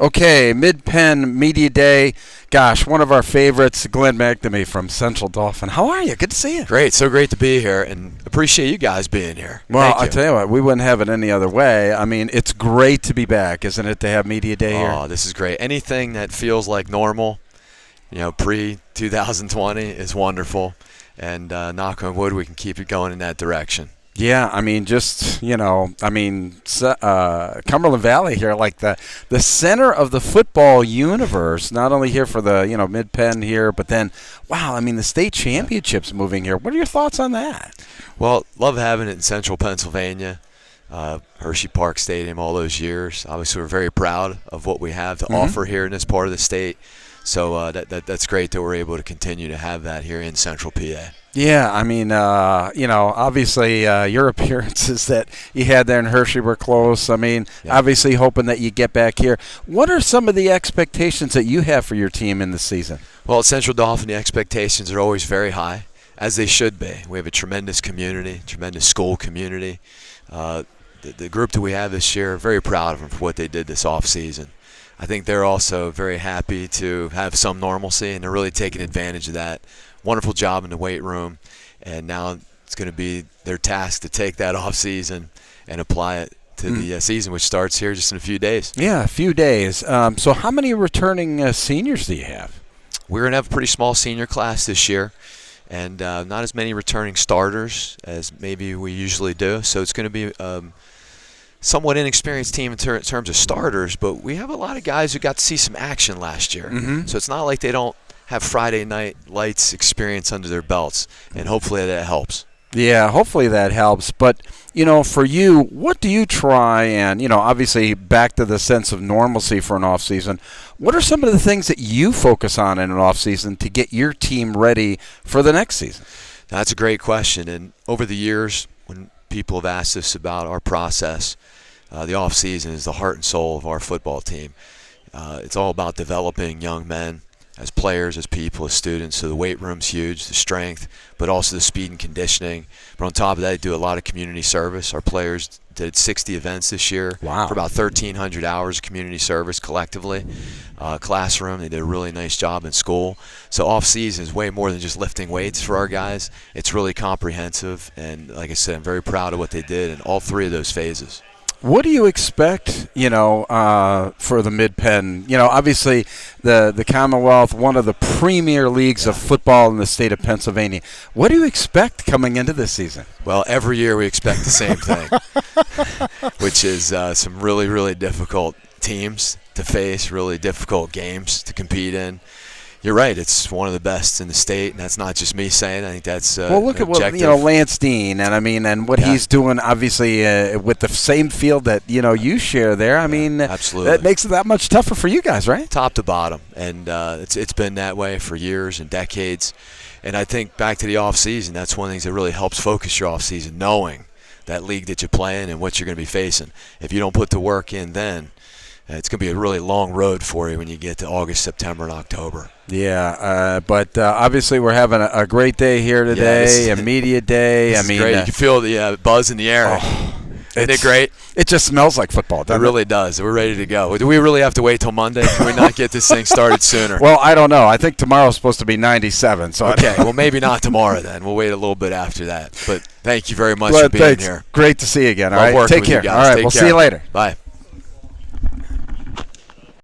Okay, Mid-Penn Media Day. Gosh, one of our favorites, Glen McNamee from Central Dauphin. How are you? Good to see you. Great. So great to be here, and appreciate you guys being here. Well, Thank you. I tell you what, we wouldn't have it any other way. I mean, it's great to be back, isn't it, to have Media Day here? Oh, this is great. Anything that feels like normal, pre-2020 is wonderful. And knock on wood, we can keep it going in that direction. Yeah, I mean, Cumberland Valley here, like the center of the football universe, not only here for the, Mid-Penn here, but then, wow, I mean, the state championships moving here. What are your thoughts on that? Well, love having it in central Pennsylvania, Hershey Park Stadium all those years. Obviously, we're very proud of what we have to offer here in this part of the state. So that's great that we're able to continue to have that here in central PA. Yeah, I mean, obviously your appearances that you had there in Hershey were close. I mean, obviously hoping that you get back here. What are some of the expectations that you have for your team in the season? Well, at Central Dauphin, the expectations are always very high, as they should be. We have a tremendous community, tremendous school community. The group that we have this year, very proud of them for what they did this off season. I think they're also very happy to have some normalcy, and they're really taking advantage of that. Wonderful job in the weight room, and now it's going to be their task to take that off season and apply it to the season, which starts here just in a few days. Yeah, a few days. So how many returning seniors do you have? We're going to have a pretty small senior class this year, and not as many returning starters as maybe we usually do. So it's going to be somewhat inexperienced team in terms of starters, but we have a lot of guys who got to see some action last year. So it's not like they don't have Friday night lights experience under their belts, and hopefully that helps. Yeah, hopefully that helps. But, for you, what do you try and, obviously back to the sense of normalcy for an off-season, what are some of the things that you focus on in an off-season to get your team ready for the next season? That's a great question, and over the years when people have asked us about our process, the off-season is the heart and soul of our football team. It's all about developing young men as players, as people, as students. So the weight room's huge, the strength, but also the speed and conditioning. But on top of that, they do a lot of community service. Our players did 60 events this year. Wow. For about 1,300 hours of community service collectively. Classroom, they did a really nice job in school. So off-season is way more than just lifting weights for our guys. It's really comprehensive, and like I said, I'm very proud of what they did in all three of those phases. What do you expect, for the Mid-Penn? Obviously the Commonwealth, one of the premier leagues of football in the state of Pennsylvania. What do you expect coming into this season? Well, every year we expect the same thing, which is some really, really difficult teams to face, really difficult games to compete in. You're right. It's one of the best in the state, and that's not just me saying. I think that's well. Look at what Lance Dean and what he's doing. Obviously, with the same field that you share there. I mean, absolutely, that makes it that much tougher for you guys, right? Top to bottom, and it's been that way for years and decades. And I think back to the off season, that's one of the things that really helps focus your off season, knowing that league that you're playing and what you're going to be facing. If you don't put the work in, then it's going to be a really long road for you when you get to August, September, and October. Yeah, but obviously we're having a great day here today, a media day. This is great. You can feel the buzz in the air. Isn't it great? It just smells like football, doesn't it? It really does. We're ready to go. Do we really have to wait till Monday? Can we not get this thing started sooner? Well, I don't know. I think tomorrow's supposed to be 97. So okay, well, maybe not tomorrow then. We'll wait a little bit after that. But thank you very much for being here. Great to see you again. All right, take care. All right, we'll see you later. Bye.